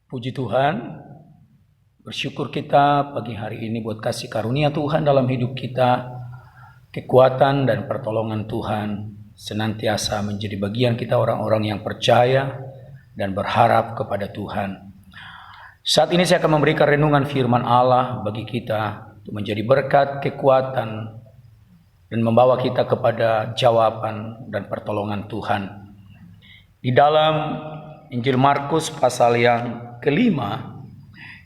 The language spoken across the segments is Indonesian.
Puji Tuhan, bersyukur kita pagi hari ini buat kasih karunia Tuhan dalam hidup kita. Kekuatan dan pertolongan Tuhan senantiasa menjadi bagian kita orang-orang yang percaya dan berharap kepada Tuhan. Saat ini saya akan memberikan renungan firman Allah bagi kita untuk menjadi berkat, kekuatan, dan membawa kita kepada jawaban dan pertolongan Tuhan. Di dalam Injil Markus pasal yang kelima,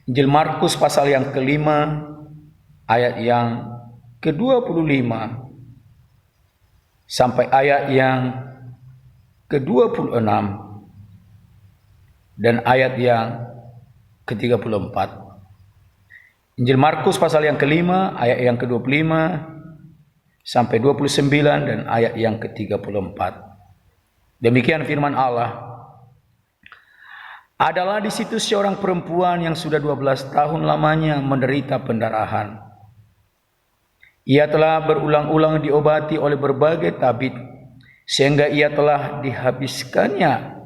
Injil Markus pasal yang kelima, ayat yang ke-25 sampai ayat yang ke-26 dan ayat yang ke-34. Injil Markus pasal yang kelima, ayat yang ke-25 sampai 29 dan ayat yang ke-34. Demikian firman Allah. Adalah di situ seorang perempuan yang sudah 12 tahun lamanya menderita pendarahan. Ia telah berulang-ulang diobati oleh berbagai tabib, sehingga ia telah dihabiskannya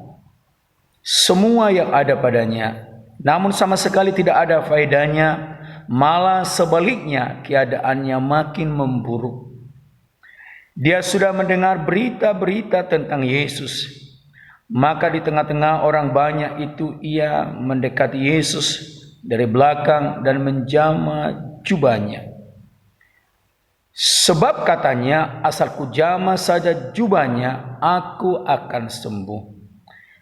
semua yang ada padanya. Namun sama sekali tidak ada faedahnya, malah sebaliknya keadaannya makin memburuk. Dia sudah mendengar berita-berita tentang Yesus. Maka di tengah-tengah orang banyak itu ia mendekati Yesus dari belakang dan menjama jubahnya. Sebab katanya, asal kujama saja jubahnya, aku akan sembuh.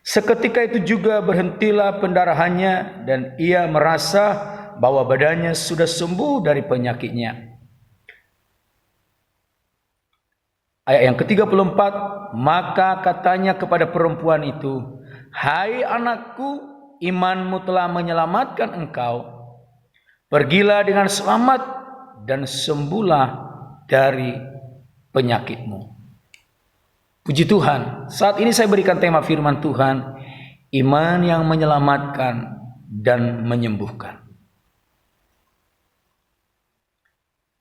Seketika itu juga berhentilah pendarahannya dan ia merasa bahwa badannya sudah sembuh dari penyakitnya. Ayat yang ke-34, maka katanya kepada perempuan itu, "Hai anakku, imanmu telah menyelamatkan engkau. Pergilah dengan selamat dan sembuhlah dari penyakitmu." Puji Tuhan, saat ini saya berikan tema firman Tuhan, iman yang menyelamatkan dan menyembuhkan.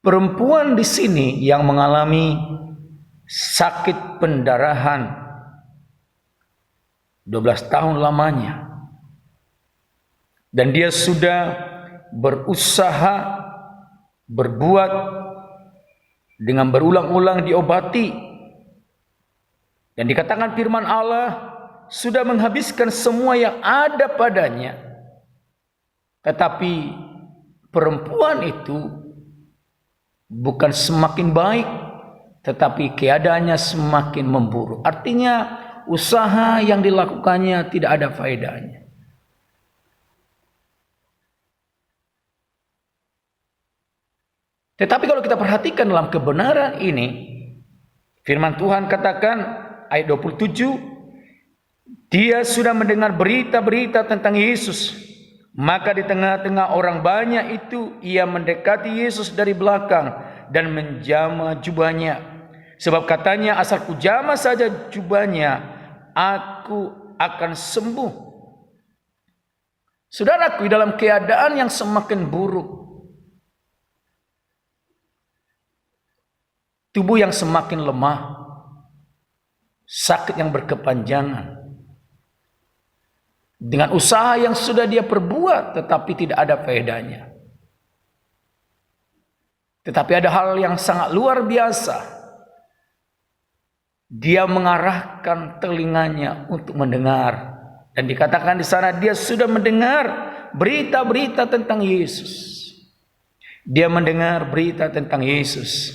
Perempuan di sini yang mengalami sakit pendarahan 12 tahun lamanya, dan dia sudah berusaha berbuat dengan berulang-ulang diobati, dan dikatakan firman Allah sudah menghabiskan semua yang ada padanya. Tetapi perempuan itu bukan semakin baik, tetapi keadaannya semakin memburuk. Artinya usaha yang dilakukannya tidak ada faedahnya. Tetapi kalau kita perhatikan dalam kebenaran ini, firman Tuhan katakan ayat 27, dia sudah mendengar berita-berita tentang Yesus. Maka di tengah-tengah orang banyak itu ia mendekati Yesus dari belakang dan menjama jubahnya. Sebab katanya, asal kujama saja jubahnya, aku akan sembuh. Saudaraku, dalam keadaan yang semakin buruk, tubuh yang semakin lemah, sakit yang berkepanjangan, dengan usaha yang sudah dia perbuat tetapi tidak ada faedahnya. Tetapi ada hal yang sangat luar biasa. Dia mengarahkan telinganya untuk mendengar, dan dikatakan di sana dia sudah mendengar berita-berita tentang Yesus. Dia mendengar berita tentang Yesus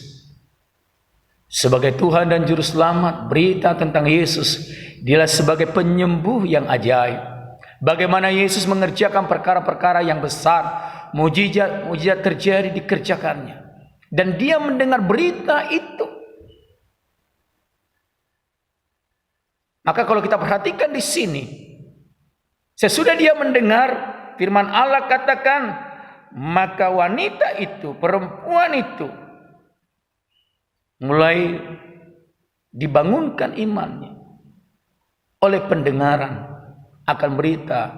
sebagai Tuhan dan Juru Selamat, berita tentang Yesus Dialah sebagai penyembuh yang ajaib. Bagaimana Yesus mengerjakan perkara-perkara yang besar, mujizat-mujizat terjadi dikerjakannya, dan dia mendengar berita itu. Maka kalau kita perhatikan di sini, sesudah dia mendengar firman Allah katakan, maka wanita itu, perempuan itu mulai dibangunkan imannya oleh pendengaran akan berita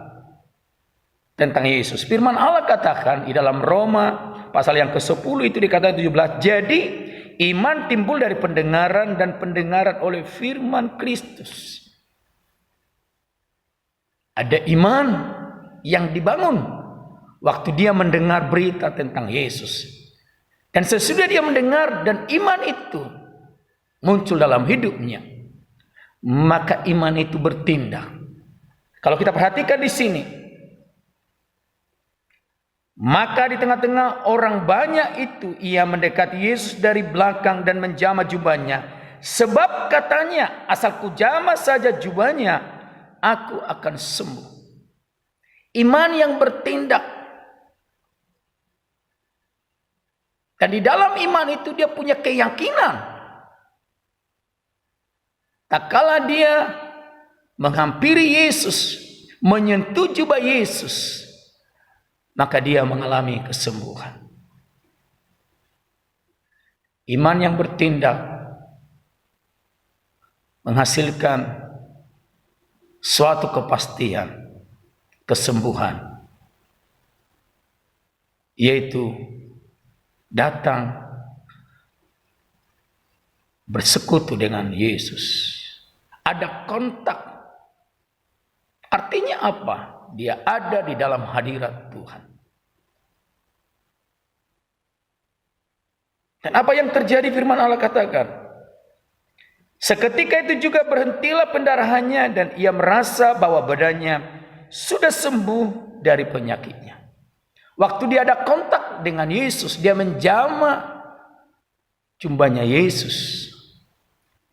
tentang Yesus. Firman Allah katakan di dalam Roma pasal yang ke-10 itu dikatakan 17, jadi iman timbul dari pendengaran dan pendengaran oleh firman Kristus. Ada iman yang dibangun waktu dia mendengar berita tentang Yesus. Dan sesudah dia mendengar dan iman itu muncul dalam hidupnya, maka iman itu bertindak. Kalau kita perhatikan di sini, maka di tengah-tengah orang banyak itu ia mendekati Yesus dari belakang dan menjamah jubahnya, sebab katanya, asal ku jamah saja jubahnya, aku akan sembuh. Iman yang bertindak. Dan di dalam iman itu dia punya keyakinan. Tak kala dia menghampiri Yesus, menyentuh jubah Yesus, maka dia mengalami kesembuhan. Iman yang bertindak menghasilkan suatu kepastian kesembuhan, yaitu datang bersekutu dengan Yesus. Ada kontak. Artinya apa? Dia ada di dalam hadirat Tuhan. Dan apa yang terjadi, firman Allah katakan, seketika itu juga berhentilah pendarahannya dan ia merasa bahwa badannya sudah sembuh dari penyakitnya. Waktu dia ada kontak dengan Yesus, dia menjamah jubahnya Yesus,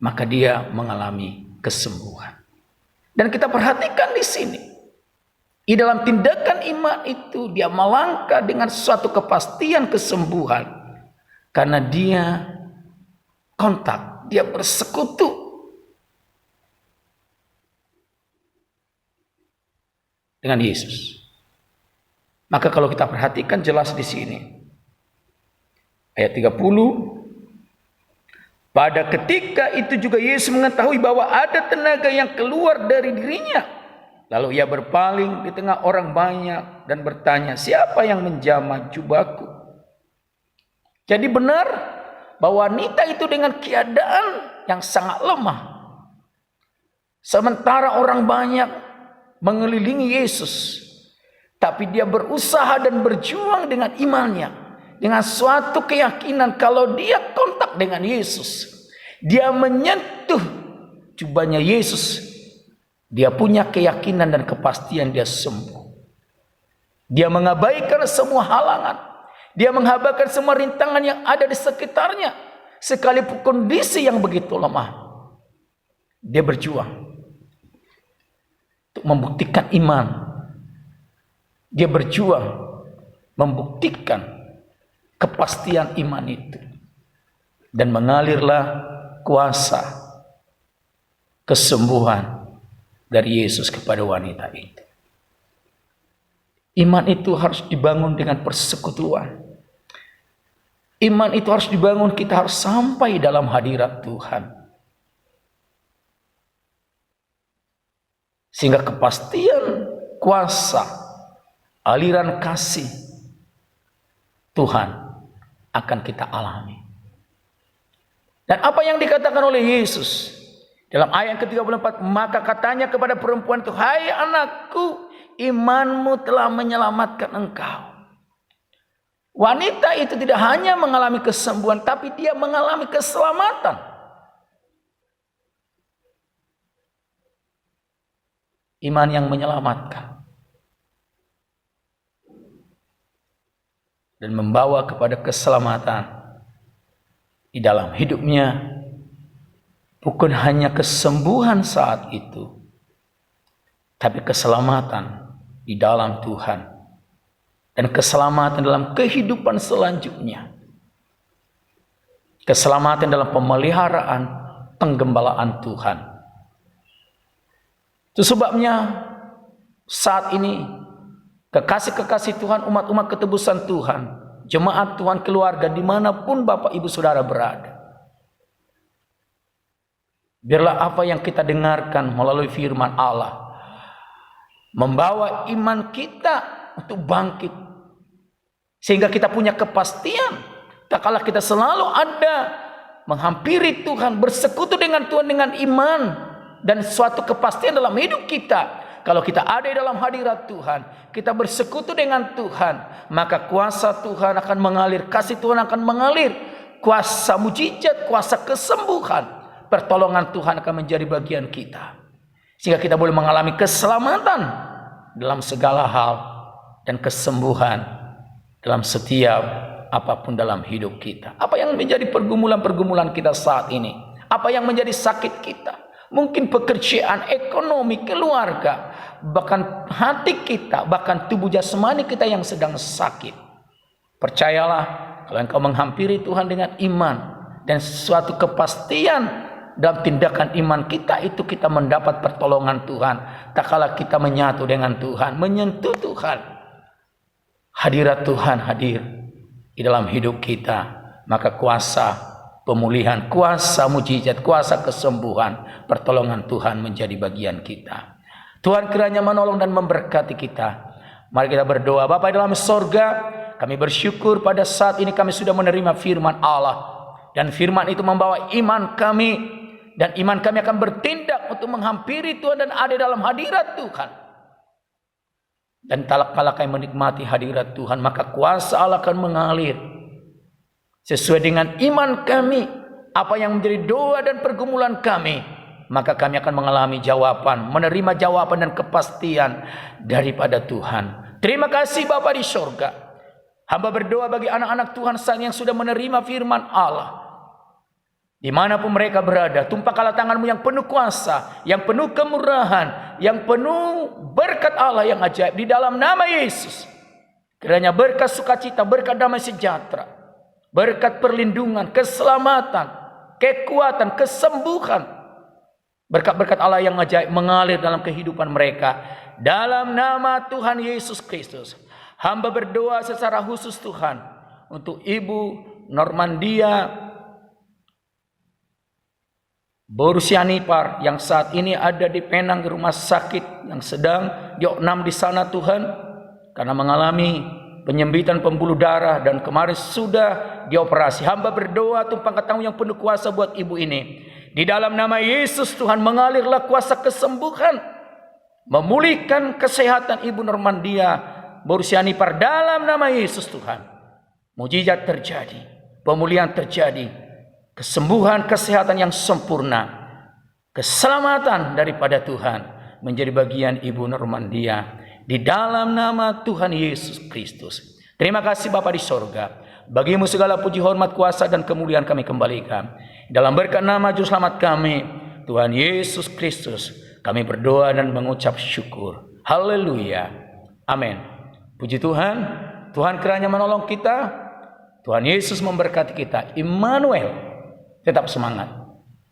maka dia mengalami kesembuhan. Dan kita perhatikan di sini, di dalam tindakan iman itu dia melangkah dengan suatu kepastian kesembuhan, karena dia kontak, dia bersekutu dengan Yesus. Maka kalau kita perhatikan jelas di sini, ayat 30, pada ketika itu juga Yesus mengetahui bahwa ada tenaga yang keluar dari dirinya. Lalu ia berpaling di tengah orang banyak dan bertanya, siapa yang menjamah jubahku? Jadi benar bahwa wanita itu dengan keadaan yang sangat lemah. Sementara orang banyak mengelilingi Yesus, tapi dia berusaha dan berjuang dengan imannya. Dengan suatu keyakinan kalau dia kontak dengan Yesus, dia menyentuh jubahnya Yesus, dia punya keyakinan dan kepastian dia sembuh. Dia mengabaikan semua halangan, dia mengabaikan semua rintangan yang ada di sekitarnya, sekalipun kondisi yang begitu lemah. Dia berjuang untuk membuktikan iman. Dia berjuang membuktikan kepastian iman itu. Dan mengalirlah kuasa kesembuhan dari Yesus kepada wanita itu. Iman itu harus dibangun dengan persekutuan. Iman itu harus dibangun, kita harus sampai dalam hadirat Tuhan. Sehingga kepastian kuasa, aliran kasih Tuhan akan kita alami. Dan apa yang dikatakan oleh Yesus dalam ayat ke-34, maka katanya kepada perempuan itu, hai anakku, imanmu telah menyelamatkan engkau. Wanita itu tidak hanya mengalami kesembuhan, tapi dia mengalami keselamatan. Iman yang menyelamatkan dan membawa kepada keselamatan di dalam hidupnya. Bukan hanya kesembuhan saat itu, tapi keselamatan di dalam Tuhan dan keselamatan dalam kehidupan selanjutnya, keselamatan dalam pemeliharaan, penggembalaan Tuhan. Itu sebabnya saat ini kekasih-kekasih Tuhan, umat-umat ketebusan Tuhan, jemaat Tuhan, keluarga, dimanapun Bapak Ibu Saudara berada, biarlah apa yang kita dengarkan melalui firman Allah membawa iman kita untuk bangkit, sehingga kita punya kepastian tak kalah kita selalu ada menghampiri Tuhan, bersekutu dengan Tuhan dengan iman dan suatu kepastian dalam hidup kita. Kalau kita ada di dalam hadirat Tuhan, kita bersekutu dengan Tuhan, maka kuasa Tuhan akan mengalir, kasih Tuhan akan mengalir, kuasa mujizat, kuasa kesembuhan, pertolongan Tuhan akan menjadi bagian kita. Sehingga kita boleh mengalami keselamatan dalam segala hal dan kesembuhan dalam setiap apapun dalam hidup kita. Apa yang menjadi pergumulan-pergumulan kita saat ini? Apa yang menjadi sakit kita? Mungkin pekerjaan, ekonomi, keluarga, bahkan hati kita, bahkan tubuh jasmani kita yang sedang sakit. Percayalah, kalau engkau menghampiri Tuhan dengan iman dan suatu kepastian dalam tindakan iman kita, itu kita mendapat pertolongan Tuhan. Tak kala kita menyatu dengan Tuhan, menyentuh Tuhan, hadirat Tuhan hadir di dalam hidup kita, maka kuasa pemulihan, kuasa mujizat, kuasa kesembuhan, pertolongan Tuhan menjadi bagian kita. Tuhan kiranya menolong dan memberkati kita. Mari kita berdoa. Bapa dalam sorga, kami bersyukur pada saat ini kami sudah menerima firman Allah. Dan firman itu membawa iman kami. Dan iman kami akan bertindak untuk menghampiri Tuhan dan ada dalam hadirat Tuhan. Dan tak kala kami menikmati hadirat Tuhan, maka kuasa Allah akan mengalir sesuai dengan iman kami. Apa yang menjadi doa dan pergumulan kami, maka kami akan mengalami jawaban, menerima jawaban dan kepastian daripada Tuhan. Terima kasih Bapa di sorga. Hamba berdoa bagi anak-anak Tuhan yang sudah menerima firman Allah. Dimanapun mereka berada, tumpahkanlah tangan-Mu yang penuh kuasa, yang penuh kemurahan, yang penuh berkat Allah yang ajaib di dalam nama Yesus. Kiranya berkat sukacita, berkat damai sejahtera, berkat perlindungan, keselamatan, kekuatan, kesembuhan, berkat-berkat Allah yang ajaib mengalir dalam kehidupan mereka. Dalam nama Tuhan Yesus Kristus, hamba berdoa secara khusus Tuhan untuk Ibu Normandia Borusianipar yang saat ini ada di Penang di rumah sakit, yang sedang diopnam di sana Tuhan, karena mengalami penyempitan pembuluh darah dan kemarin sudah dioperasi. Hamba berdoa tumpahkan tangan yang penuh kuasa buat ibu ini. Di dalam nama Yesus Tuhan, mengalirlah kuasa kesembuhan, memulihkan kesehatan Ibu Normandia Borusianipar dalam nama Yesus Tuhan. Mujizat terjadi, pemulihan terjadi, kesembuhan, kesehatan yang sempurna, keselamatan daripada Tuhan menjadi bagian Ibu Normandia di dalam nama Tuhan Yesus Kristus. Terima kasih Bapa di sorga. Bagimu segala puji, hormat, kuasa dan kemuliaan kami kembalikan. Dalam berkat nama Juru Selamat kami, Tuhan Yesus Kristus, kami berdoa dan mengucap syukur. Haleluya. Amin. Puji Tuhan. Tuhan kiranya menolong kita. Tuhan Yesus memberkati kita. Immanuel. Tetap semangat.